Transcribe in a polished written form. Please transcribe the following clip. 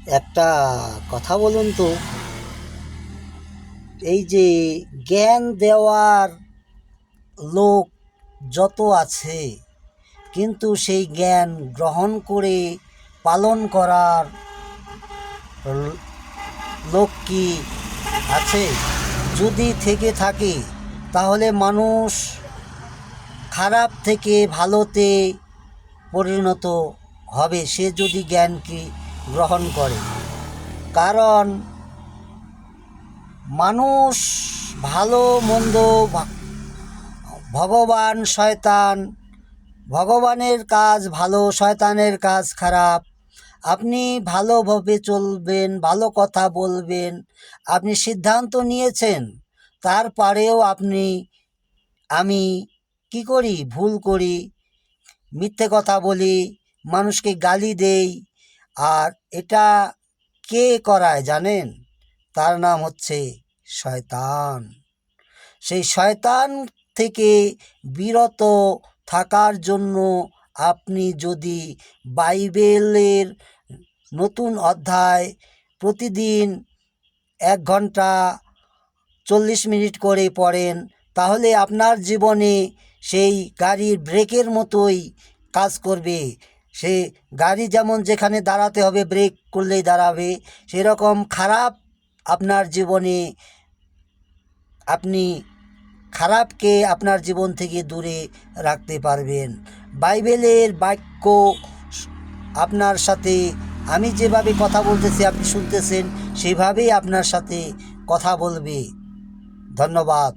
একটা কথা বলুন তো, এই যে জ্ঞান দেওয়ার লোক যত আছে, কিন্তু সেই জ্ঞান গ্রহণ করে পালন করার লোক কি আছে? যদি থেকে থাকে তাহলে মানুষ খারাপ থেকে ভালোতে পরিণত হবে, সে যদি জ্ঞানকে গ্রহণ করে। কারণ মানুষ ভালো মন্দ, ভগবান শয়তান, ভগবানের কাজ ভালো, শয়তানের কাজ খারাপ। আপনি ভালোভাবে চলবেন, ভালো কথা বলবেন, আপনি সিদ্ধান্ত নিয়েছেন, তারপরেও আমি কি করি? ভুল করি, মিথ্যে কথা বলি, মানুষকে গালি দেই। আর এটা কে করায় জানেন? তার নাম হচ্ছে শয়তান। সেই শয়তান থেকে বিরত থাকার জন্য আপনি যদি বাইবেলের নতুন অধ্যায় প্রতিদিন 1 ঘন্টা 40 মিনিট করে পড়েন, তাহলে আপনার জীবনে সেই গাড়ির ব্রেকের মতোই কাজ করবে। সে গাড়ি যেমন যেখানে দাঁড়াতে হবে ব্রেক করলেই দাঁড়াবে, সেরকম খারাপ আপনার জীবনে আপনি খারাপকে আপনার জীবন থেকে দূরে রাখতে পারবেন। বাইবেলের বাক্য আপনার সাথে, আমি যেভাবে কথা বলতেছি আপনি শুনতেছেন, সেভাবেই আপনার সাথে কথা বলবে। ধন্যবাদ।